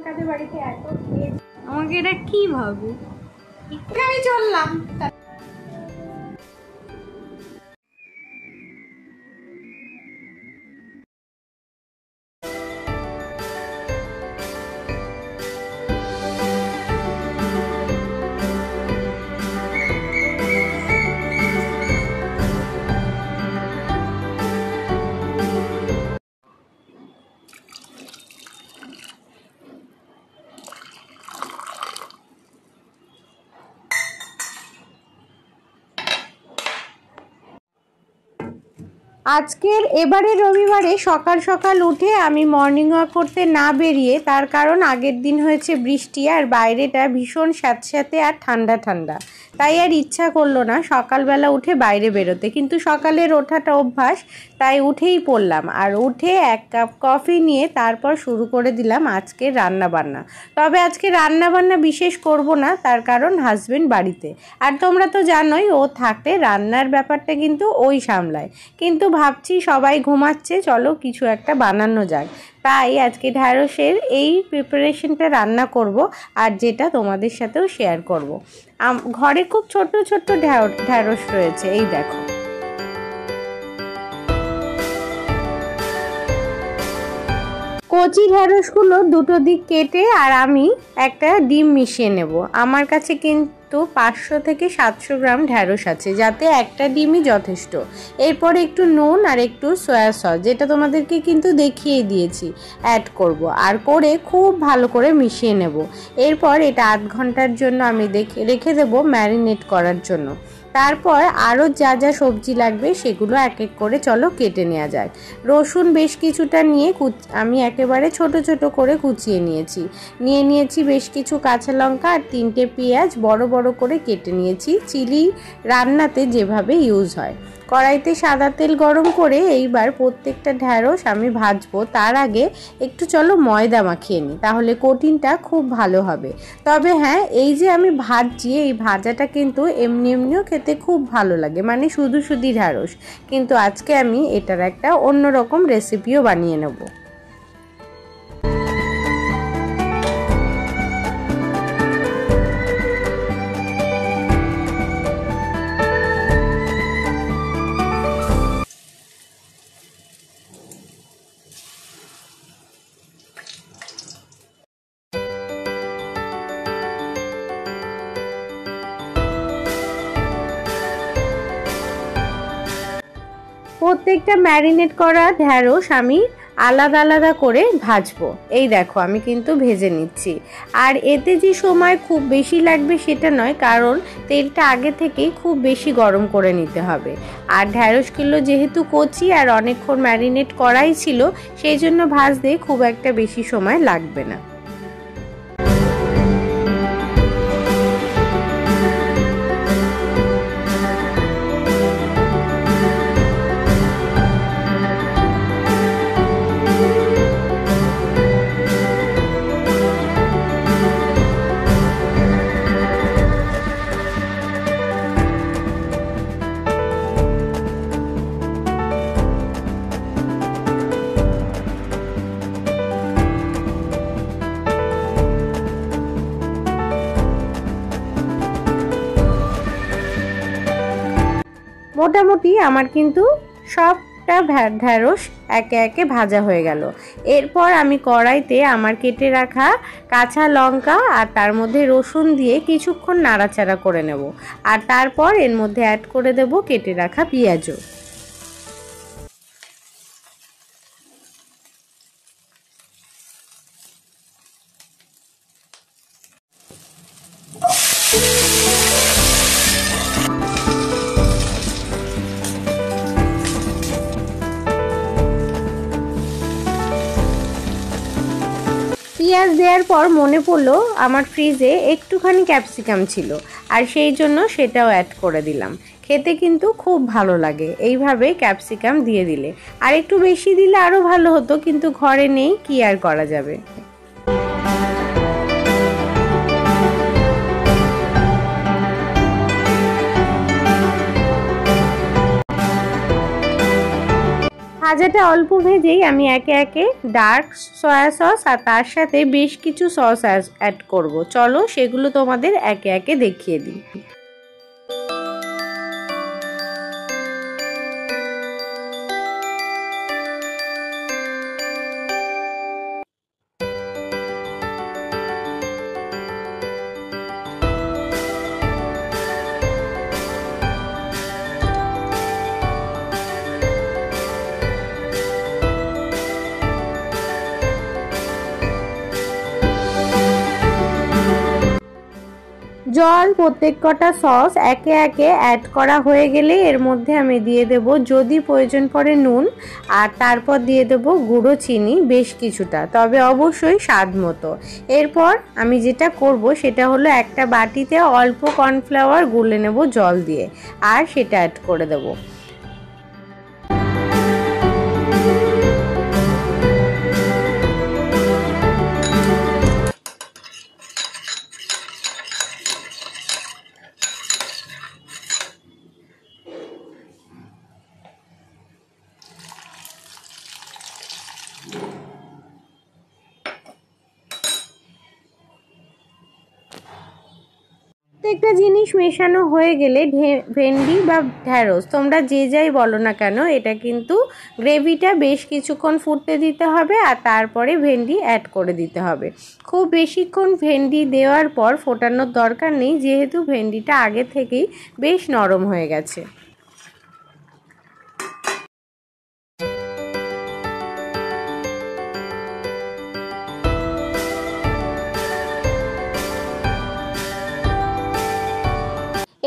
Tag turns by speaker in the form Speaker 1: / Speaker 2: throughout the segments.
Speaker 1: কাদের বাড়িতে এত আমাকে এটা কি ভাবে আমি চললাম। আজকের এবারে রবিবারে সকাল সকাল উঠে আমি মর্নিং ওয়াক করতে না বেরিয়ে, তার কারণ আগের দিন হয়েছে বৃষ্টি আর বাইরেটা ভীষণ স্যাঁতস্যাঁতে আর ঠান্ডা ঠান্ডা, তাই আর ইচ্ছা করলো না সকালবেলা উঠে বাইরে বেরোতে। কিন্তু সকালের ওঠাটা অভ্যাস, তাই উঠেই পড়লাম। আর উঠে এক কাপ কফি নিয়ে তারপর শুরু করে দিলাম আজকের রান্নাবান্না। তবে আজকে রান্নাবান্না বিশেষ করব না, তার কারণ হাজবেন্ড বাড়িতে, আর তোমরা তো জানোই ও থাকলে রান্নার ব্যাপারটা কিন্তু ওই সামলায়। কিন্তু ভাবছি সবাই ঘুমাচ্ছে, চলো কিছু একটা বানানো যাক। তাই আজকে ঢ্যাঁড়সের এই প্রিপারেশনটা রান্না করব, আর যেটা তোমাদের সাথেও শেয়ার করব। ঘরে খুব ছোট ছোট ঢ্যাঁড়স রয়েছে, এই দেখো। কচি ঢ্যাঁড়সগুলো দুটো দিক কেটে আর আমি একটা ডিম মিশিয়ে নেব। আমার কাছে কিন্তু 500 থেকে 700 গ্রাম ঢ্যাঁড়স আছে, যাতে একটা ডিমই যথেষ্ট। এরপর একটু নুন আর একটু সয়া সস, যেটা তোমাদেরকে কিন্তু দেখিয়ে দিয়েছি, অ্যাড করব। আর করে খুব ভালো করে মিশিয়ে নেব। এরপর এটা 8 ঘন্টার জন্য আমি রেখে দেবো ম্যারিনেট করার জন্য। তারপর আরও যা যা সবজি লাগবে সেগুলো এক এক করে চলো কেটে নেওয়া যায়। রসুন বেশ কিছুটা নিয়ে আমি একেবারে ছোট ছোট করে কুচিয়ে নিয়েছি বেশ কিছু কাঁচা লঙ্কা আর 3টে পেঁয়াজ বড় বড় করে কেটে নিয়েছি, চিলি রান্নাতে যেভাবে ইউজ হয়। কড়াইতে সাদা তেল গরম করে এইবার প্রত্যেকটা ঢ্যাঁড়স আমি ভাজবো। তার আগে একটু চলো ময়দা মাখিয়ে নিই, তাহলে কোটিংটা খুব ভালো হবে। তবে হ্যাঁ, এই যে আমি ভাজছি, এই ভাজাটা কিন্তু এমনিও খেতে খুব ভালো লাগে, মানে শুধু ঢ্যাঁড়স। কিন্তু আজকে আমি এটার একটা অন্যরকম রেসিপিও বানিয়ে নেব। প্রত্যেকটা ম্যারিনেট করা ঢ্যাঁড়স আমি আলাদা আলাদা করে ভাজবো। এই দেখো আমি কিন্তু ভেজে নিচ্ছি। আর এতে যে সময় খুব বেশি লাগবে সেটা নয়, কারণ তেলটা আগে থেকেই খুব বেশি গরম করে নিতে হবে। আর ঢ্যাঁড়সগুলো যেহেতু কচি আর অনেকক্ষণ ম্যারিনেট করাই ছিল, সেই জন্য ভাজতে খুব একটা বেশি সময় লাগবে না। মোটামুটি আমার কিন্তু সবটা ঢ্যাঁড়স একে একে ভাজা হয়ে গেল। এরপর আমি কড়াইতে আমার কেটে রাখা কাঁচা লঙ্কা আর তার মধ্যে রসুন দিয়ে কিছুক্ষণ নাড়াচাড়া করে নেব। আর তারপর এর মধ্যে অ্যাড করে দেব কেটে রাখা পেঁয়াজও। পেঁয়াজ দেওয়ার পর মনে পড়লো আমার ফ্রিজে একটুখানি ক্যাপসিকাম ছিল, আর সেই জন্য সেটাও অ্যাড করে দিলাম। খেতে কিন্তু খুব ভালো লাগে এইভাবে ক্যাপসিকাম দিয়ে দিলে। আর একটু বেশি দিলে আরও ভালো হতো, কিন্তু ঘরে নেই, কি আর করা যাবে। ভাজাটা অল্প ভেজেই আমি একে একে ডার্ক সয়া সস আর তার সাথে বেশ কিছু সস অ্যাড করব। চলো সেগুলো তোমাদের একে একে দেখিয়ে দিই। জল প্রত্যেক কটা সস একে একে অ্যাড করা হয়ে গেলে এর মধ্যে আমি দিয়ে দেব যদি প্রয়োজন পড়ে নুন, আর তারপর দিয়ে দেব গুঁড়ো চিনি বেশ কিছুটা, তবে অবশ্যই স্বাদ মতো। এরপর আমি যেটা করব সেটা হলো একটা বাটিতে অল্প কর্নফ্লাওয়ার গুলে নেব জল দিয়ে, আর সেটা অ্যাড করে দেবো। প্রত্যেকটা জিনিস মেশানো হয়ে গেলে ভেন্ডি বা ঢ্যাঁড়স তোমরা যে যাই বলো না কেন, এটা কিন্তু গ্রেভিটা বেশ কিছুক্ষণ ফুটতে দিতে হবে আর তারপরে ভেন্ডি অ্যাড করে দিতে হবে। খুব বেশিক্ষণ ভেন্ডি দেওয়ার পর ফোটানোর দরকার নেই, যেহেতু ভেন্ডিটা আগে থেকেই বেশ নরম হয়ে গেছে।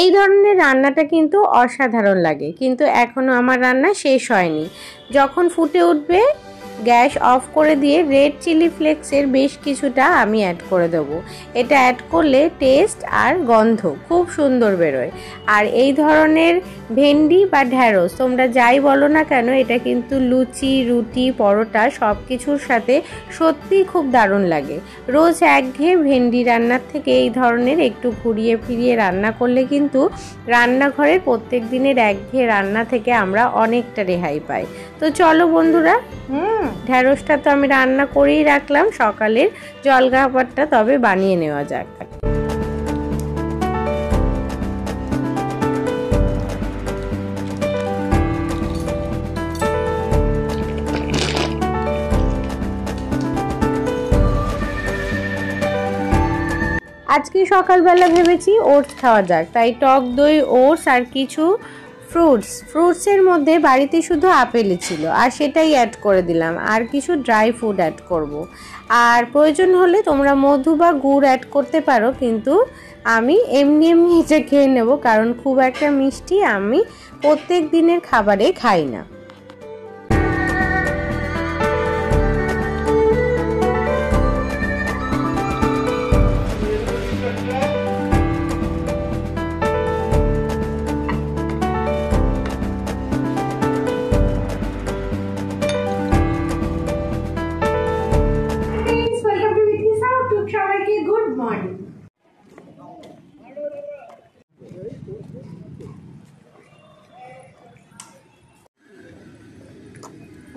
Speaker 1: এই ধরনের রান্নাটা কিন্তু অসাধারণ লাগে, কিন্তু এখনও আমার রান্না শেষ হয়নি। যখন ফুটে উঠবে গ্যাস অফ করে দিয়ে রেড চিলি ফ্লেক্সের বেশ কিছুটা আমি অ্যাড করে দেবো। এটা অ্যাড করলে টেস্ট আর গন্ধ খুব সুন্দর বেরোয়। আর এই ধরনের ভেন্ডি বা ঢ্যাঁড়স তোমরা যাই বলো না কেন, এটা কিন্তু লুচি, রুটি, পরোটা সব কিছুর সাথে সত্যিই খুব দারুণ লাগে। রোজ একঘেয়ে ভেন্ডি রান্নার থেকে এই ধরনের একটু ঘুরিয়ে ফিরিয়ে রান্না করলে কিন্তু রান্নাঘরের প্রত্যেক দিনের একঘেয়ে রান্না থেকে আমরা অনেকটা রেহাই পাই। তো চলো বন্ধুরা, ঢ্যাঁড়সটা তো আমি রান্না করেই রাখলাম, সকালের জলখাবারটা তবে বানিয়ে নেওয়া যাক। আজকে সকালবেলা ভেবেছি ওটস খাওয়া যাক, তাই টক দই, ওটস আর কিছু ফ্রুটসের মধ্যে বাড়িতে শুধু আপেলই ছিল আর সেটাই অ্যাড করে দিলাম, আর কিছু ড্রাই ফ্রুট অ্যাড করব। আর প্রয়োজন হলে তোমরা মধু বা গুড় অ্যাড করতে পারো, কিন্তু আমি এমনি এটা খেয়ে নেব, কারণ খুব একটা মিষ্টি আমি প্রত্যেক দিনের খাবারে খাই না।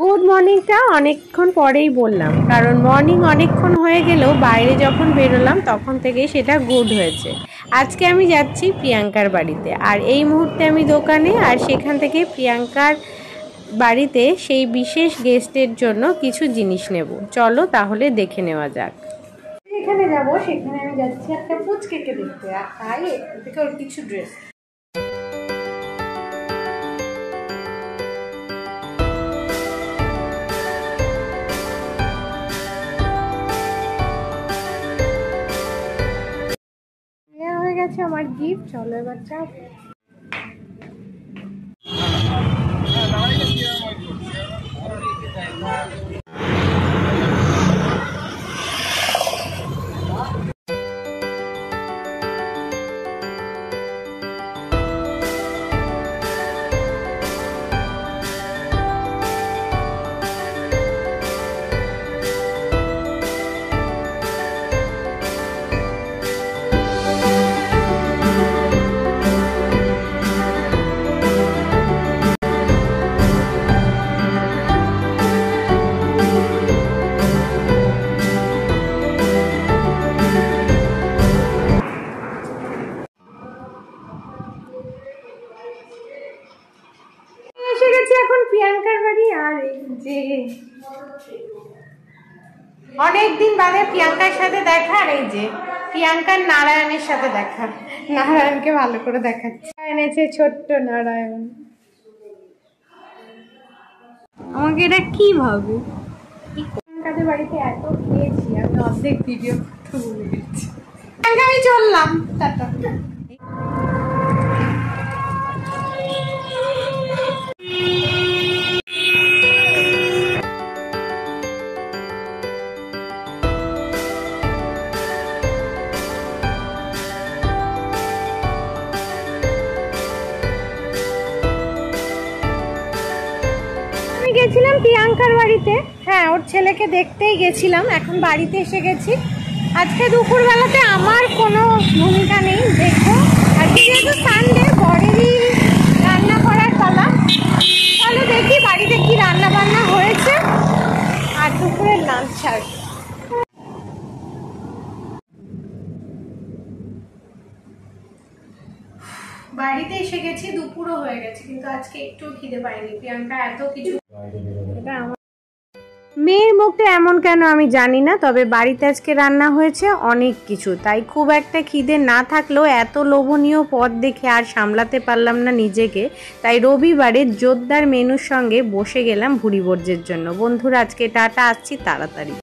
Speaker 1: গুড মর্নিংটা অনেকক্ষণ পরেই বললাম, কারণ মর্নিং অনেকক্ষণ হয়ে গেলেও বাইরে যখন বেরোলাম তখন থেকেই সেটা গুড হয়েছে। আজকে আমি যাচ্ছি প্রিয়াঙ্কার বাড়িতে, আর এই মুহূর্তে আমি দোকানে, আর সেখান থেকে প্রিয়াঙ্কার বাড়িতে সেই বিশেষ গেস্টের জন্য কিছু জিনিস নেব। চলো তাহলে দেখে নেওয়া যাক। যেখানে যাব সেখানে আমি যাচ্ছি একটা পুচকেকে দেখতে, তাই থেকে ওর কিছু ড্রেস। হয়ে গেছে আমার গিফট, চলো এবার যাও। এখন প্রিয়াঙ্কার বাড়ি। আর এই যে অনেকদিন বাদে প্রিয়াঙ্কার সাথে দেখা, আর এই যে প্রিয়াঙ্কার নারায়ণের সাথে দেখা। নারায়ণকে ভালো করে দেখাচ্ছে, এনেছে ছোট্ট নারায়ণ। আমাকে এটা কি ভাবে? প্রিয়াঙ্কাদের বাড়িতে এত খেয়েছি আমি, অর্ধেক ভিডিও করতে ভুলে গেছি। আমি চললাম, টাটা। গেছিলাম প্রিয়াঙ্কার বাড়িতে, হ্যাঁ ওর ছেলেকে দেখতেই গেছিলাম, এখন বাড়িতে এসে গেছি। আজকে দুপুরবেলাতে আমার কোনো ভূমিকা নেই, দেখো আজকে যেহেতু সানডে, বরেরই রান্না করার পালা। তাহলে দেখি বাড়িতে কি রান্না বান্না হয়েছে আর দুপুরের লাঞ্চ আর বাড়িতে এসে গেছি, দুপুরও হয়ে গেছে, কিন্তু আজকে একটু খিদে পাইনি। প্রিয়াঙ্কা এত কিছু, এটা আমার মেয়ের মুখটা এমন কেন আমি জানি না, তবে বাড়িতে আজকে রান্না হয়েছে অনেক কিছু, তাই খুব একটা খিদে না থাকলেও এত লোভনীয় পদ দেখে আর সামলাতে পারলাম না নিজেকে। তাই রবিবারে জোরদার মেনুর সঙ্গে বসে গেলাম ভুড়ি ভোজের জন্য। বন্ধুরা আজকে টাটা, আসছি তাড়াতাড়ি।